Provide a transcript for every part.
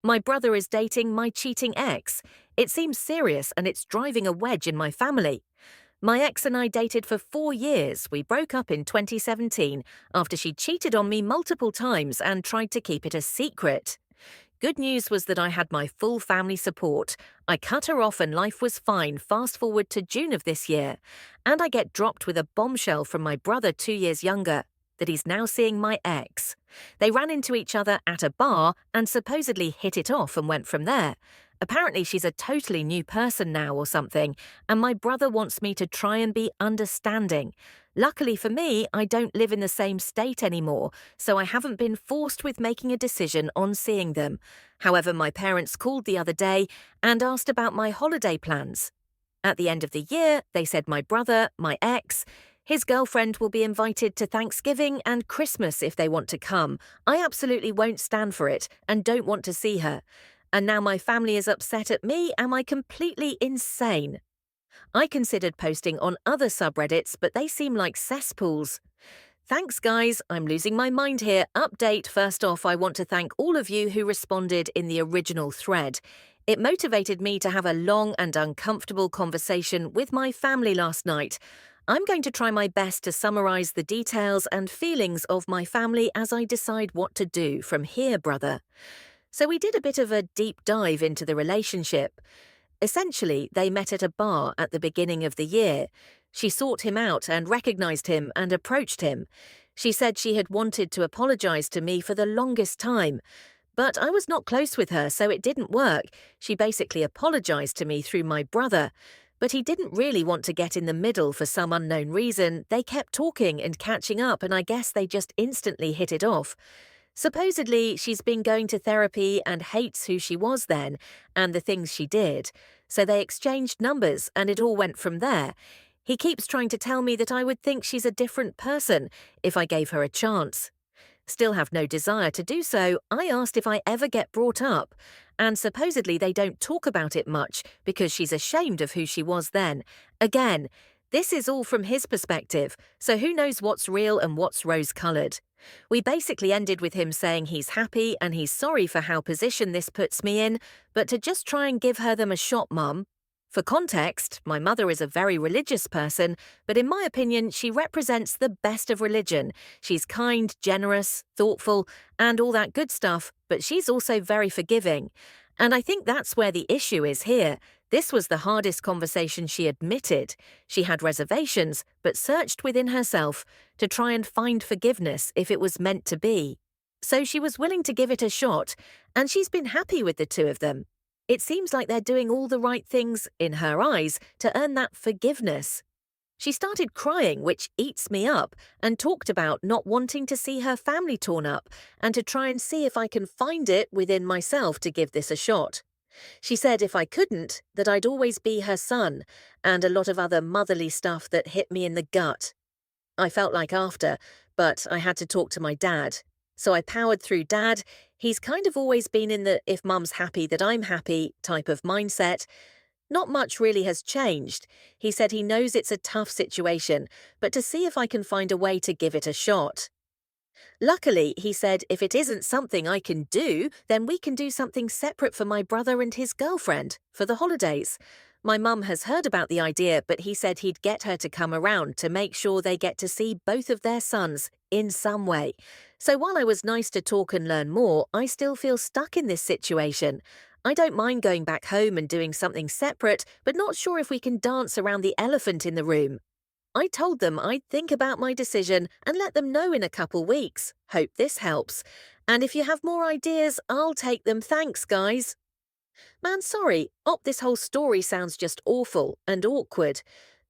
My brother is dating my cheating ex. It seems serious and it's driving a wedge in my family. My ex and I dated for 4 years. We broke up in 2017 after she cheated on me multiple times and tried to keep it a secret. Good news was that I had my full family support. I cut her off and life was fine, fast forward to June of this year. And I get dropped with a bombshell from my brother 2 years younger that he's now seeing my ex. They ran into each other at a bar and supposedly hit it off and went from there. Apparently she's a totally new person now or something, and my brother wants me to try and be understanding. Luckily for me, I don't live in the same state anymore, so I haven't been forced with making a decision on seeing them. However, my parents called the other day and asked about my holiday plans. At the end of the year, they said my brother, my ex, his girlfriend will be invited to Thanksgiving and Christmas if they want to come. I absolutely won't stand for it and don't want to see her. And now my family is upset at me. Am I completely insane? I considered posting on other subreddits, but they seem like cesspools. Thanks, guys. I'm losing my mind here. Update. First off, I want to thank all of you who responded in the original thread. It motivated me to have a long and uncomfortable conversation with my family last night. I'm going to try my best to summarize the details and feelings of my family as I decide what to do from here, brother. So we did a bit of a deep dive into the relationship. Essentially, they met at a bar at the beginning of the year. She sought him out and recognized him and approached him. She said she had wanted to apologize to me for the longest time. But I was not close with her, so it didn't work. She basically apologized to me through my brother. But he didn't really want to get in the middle for some unknown reason. They kept talking and catching up, and I guess they just instantly hit it off. Supposedly, she's been going to therapy and hates who she was then and the things she did. So they exchanged numbers and it all went from there. He keeps trying to tell me that I would think she's a different person if I gave her a chance. Still have no desire to do so, I asked if I ever get brought up. And supposedly they don't talk about it much because she's ashamed of who she was then. Again, this is all from his perspective, so who knows what's real and what's rose-coloured. We basically ended with him saying he's happy and he's sorry for how position this puts me in, but to just try and give her them a shot, Mum. For context, my mother is a very religious person, but in my opinion, she represents the best of religion. She's kind, generous, thoughtful, and all that good stuff, but she's also very forgiving. And I think that's where the issue is here. This was the hardest conversation she admitted. She had reservations, but searched within herself to try and find forgiveness if it was meant to be. So she was willing to give it a shot, and she's been happy with the two of them. It seems like they're doing all the right things, in her eyes, to earn that forgiveness. She started crying, which eats me up, and talked about not wanting to see her family torn up and to try and see if I can find it within myself to give this a shot. She said if I couldn't, that I'd always be her son, and a lot of other motherly stuff that hit me in the gut. I felt like after, but I had to talk to my dad. So I powered through Dad. He's kind of always been in the if Mum's happy that I'm happy type of mindset. Not much really has changed. He said he knows it's a tough situation, but to see if I can find a way to give it a shot. Luckily, he said if it isn't something I can do, then we can do something separate for my brother and his girlfriend for the holidays. My mum has heard about the idea, but he said he'd get her to come around to make sure they get to see both of their sons in some way. So while I was nice to talk and learn more, I still feel stuck in this situation. I don't mind going back home and doing something separate, but not sure if we can dance around the elephant in the room. I told them I'd think about my decision and let them know in a couple weeks. Hope this helps. And if you have more ideas, I'll take them. Thanks, guys. Man, sorry. This whole story sounds just awful and awkward.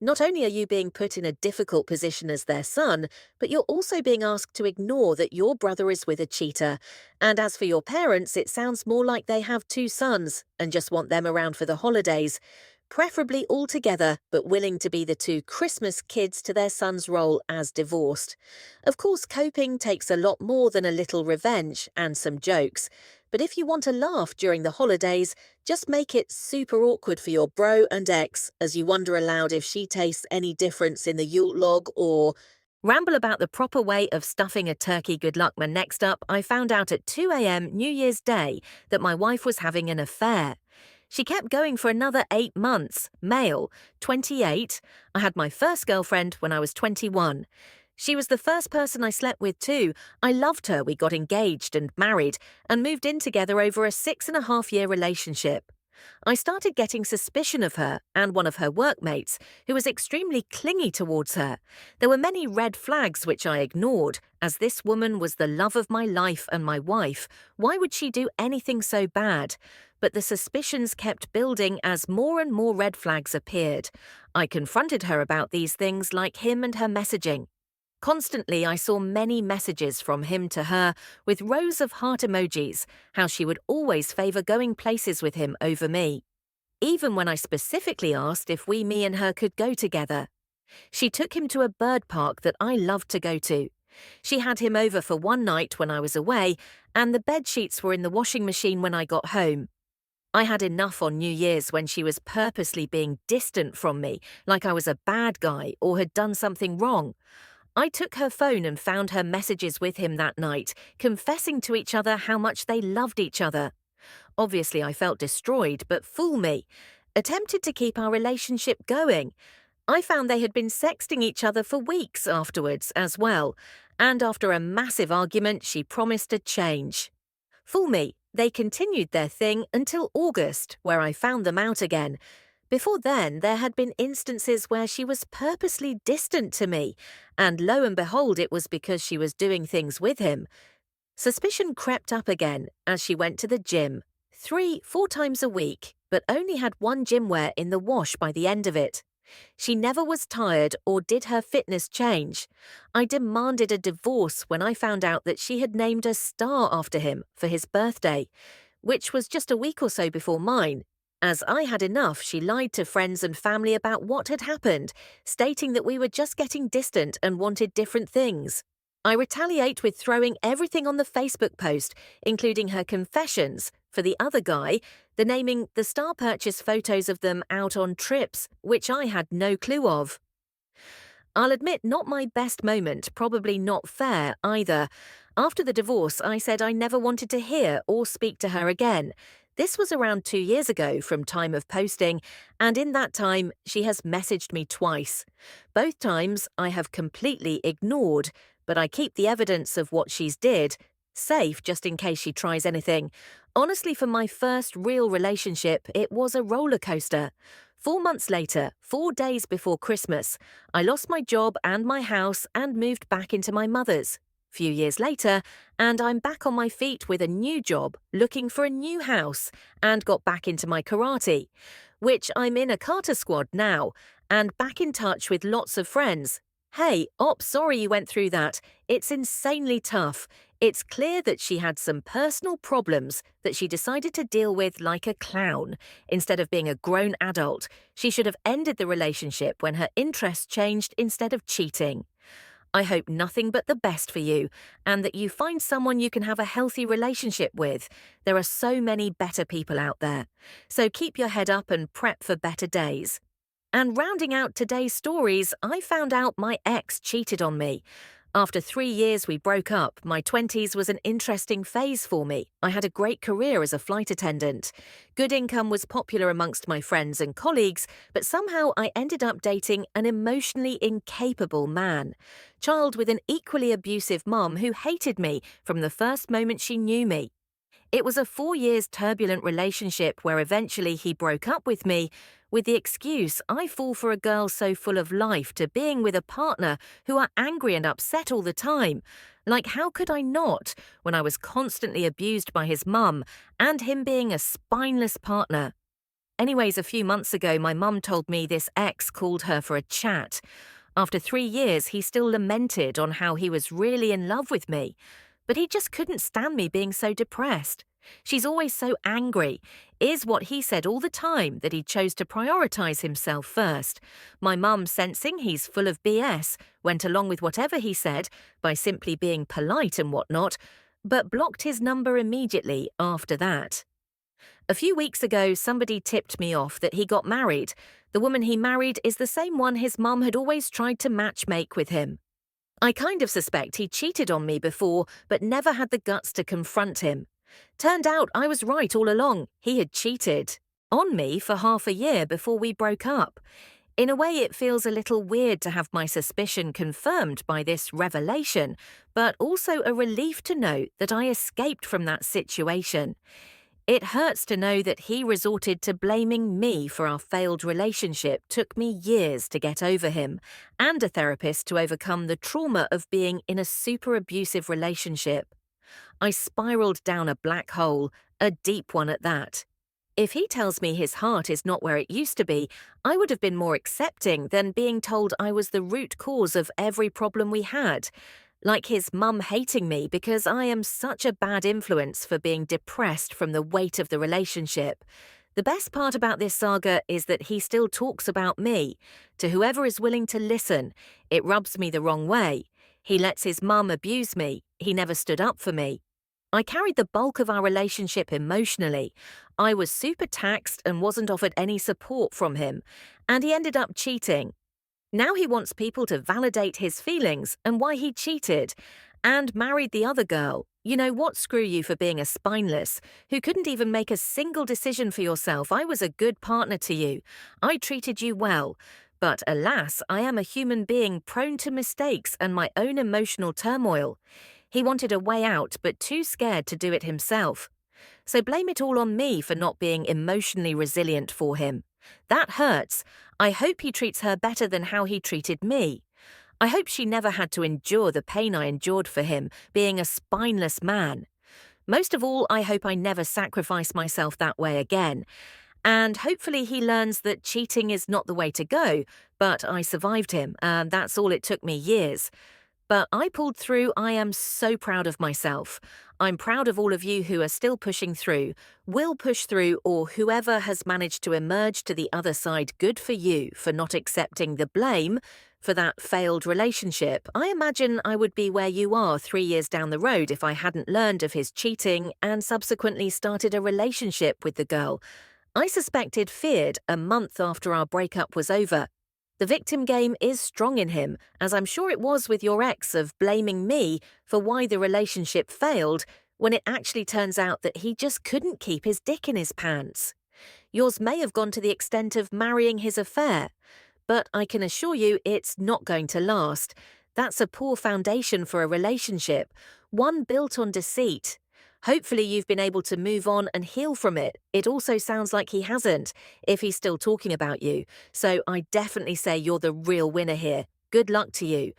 Not only are you being put in a difficult position as their son, but you're also being asked to ignore that your brother is with a cheater. And as for your parents, it sounds more like they have two sons and just want them around for the holidays. Preferably all together, but willing to be the two Christmas kids to their son's role as divorced. Of course, coping takes a lot more than a little revenge and some jokes. But if you want to laugh during the holidays, just make it super awkward for your bro and ex as you wonder aloud if she tastes any difference in the Yule log or Ramble about the proper way of stuffing a turkey good luck. Next up, I found out at 2 a.m. New Year's Day that my wife was having an affair. She kept going for another 8 months. Male, 28. I had my first girlfriend when I was 21. She was the first person I slept with too. I loved her. We got engaged and married and moved in together over a 6.5-year relationship. I started getting suspicion of her and one of her workmates, who was extremely clingy towards her. There were many red flags which I ignored, as this woman was the love of my life and my wife. Why would she do anything so bad? But the suspicions kept building as more and more red flags appeared. I confronted her about these things, like him and her messaging. Constantly, I saw many messages from him to her with rows of heart emojis, how she would always favour going places with him over me. Even when I specifically asked if me and her could go together. She took him to a bird park that I loved to go to. She had him over for one night when I was away, and the bed sheets were in the washing machine when I got home. I had enough on New Year's when she was purposely being distant from me, like I was a bad guy or had done something wrong. I took her phone and found her messages with him that night, confessing to each other how much they loved each other. Obviously, I felt destroyed, but fool me. Attempted to keep our relationship going. I found they had been sexting each other for weeks afterwards as well, and after a massive argument, she promised to change. Fool me, they continued their thing until August, where I found them out again. Before then, there had been instances where she was purposely distant to me, and lo and behold, it was because she was doing things with him. Suspicion crept up again as she went to the gym, 3-4 times a week, but only had one gym wear in the wash by the end of it. She never was tired or did her fitness change. I demanded a divorce when I found out that she had named a star after him for his birthday, which was just a week or so before mine. As I had enough, she lied to friends and family about what had happened, stating that we were just getting distant and wanted different things. I retaliate with throwing everything on the Facebook post, including her confessions, for the other guy, the naming the star purchase photos of them out on trips, which I had no clue of. I'll admit, not my best moment, probably not fair either. After the divorce, I said I never wanted to hear or speak to her again. This was around 2 years ago from time of posting, and in that time, she has messaged me twice. Both times, I have completely ignored, but I keep the evidence of what she's did safe just in case she tries anything. Honestly, for my first real relationship, it was a roller coaster. 4 months later, 4 days before Christmas, I lost my job and my house and moved back into my mother's. Few years later, and I'm back on my feet with a new job, looking for a new house, and got back into my karate, which I'm in a kata squad now, and back in touch with lots of friends. Hey, sorry you went through that. It's insanely tough. It's clear that she had some personal problems that she decided to deal with like a clown. Instead of being a grown adult, she should have ended the relationship when her interests changed instead of cheating. I hope nothing but the best for you, and that you find someone you can have a healthy relationship with. There are so many better people out there. So keep your head up and prep for better days. And rounding out today's stories, I found out my ex cheated on me. After 3 years we broke up. My 20s was an interesting phase for me. I had a great career as a flight attendant. Good income was popular amongst my friends and colleagues, but somehow I ended up dating an emotionally incapable man. Child with an equally abusive mum who hated me from the first moment she knew me. It was a 4 years turbulent relationship where eventually he broke up with me with the excuse I fall for a girl so full of life to being with a partner who are angry and upset all the time. Like, how could I not when I was constantly abused by his mum and him being a spineless partner? Anyways, a few months ago, my mum told me this ex called her for a chat. After 3 years, he still lamented on how he was really in love with me. But he just couldn't stand me being so depressed. She's always so angry, is what he said all the time, that he chose to prioritise himself first. My mum, sensing he's full of BS, went along with whatever he said by simply being polite and whatnot, but blocked his number immediately after that. A few weeks ago, somebody tipped me off that he got married. The woman he married is the same one his mum had always tried to matchmake with him. I kind of suspect he cheated on me before, but never had the guts to confront him. Turned out I was right all along. He had cheated on me for half a year before we broke up. In a way, it feels a little weird to have my suspicion confirmed by this revelation, but also a relief to know that I escaped from that situation. It hurts to know that he resorted to blaming me for our failed relationship took me years to get over him, and a therapist to overcome the trauma of being in a super abusive relationship. I spiraled down a black hole, a deep one at that. If he tells me his heart is not where it used to be, I would have been more accepting than being told I was the root cause of every problem we had. Like his mum hating me because I am such a bad influence for being depressed from the weight of the relationship. The best part about this saga is that he still talks about me. To whoever is willing to listen, it rubs me the wrong way. He lets his mum abuse me. He never stood up for me. I carried the bulk of our relationship emotionally. I was super taxed and wasn't offered any support from him, and he ended up cheating. Now he wants people to validate his feelings and why he cheated and married the other girl. You know what, screw you for being a spineless, who couldn't even make a single decision for yourself. I was a good partner to you. I treated you well. But alas, I am a human being prone to mistakes and my own emotional turmoil. He wanted a way out, but too scared to do it himself. So blame it all on me for not being emotionally resilient for him. That hurts. I hope he treats her better than how he treated me. I hope she never had to endure the pain I endured for him, being a spineless man. Most of all, I hope I never sacrifice myself that way again. And hopefully he learns that cheating is not the way to go, but I survived him, and that's all it took me years. But I pulled through. I am so proud of myself. I'm proud of all of you who are still pushing through, will push through, or whoever has managed to emerge to the other side. Good for you for not accepting the blame for that failed relationship. I imagine I would be where you are 3 years down the road if I hadn't learned of his cheating and subsequently started a relationship with the girl. I suspected feared a month after our breakup was over. The victim game is strong in him, as I'm sure it was with your ex, of blaming me for why the relationship failed when it actually turns out that he just couldn't keep his dick in his pants. Yours may have gone to the extent of marrying his affair, but I can assure you it's not going to last. That's a poor foundation for a relationship, one built on deceit. Hopefully you've been able to move on and heal from it. It also sounds like he hasn't, if he's still talking about you. So I definitely say you're the real winner here. Good luck to you.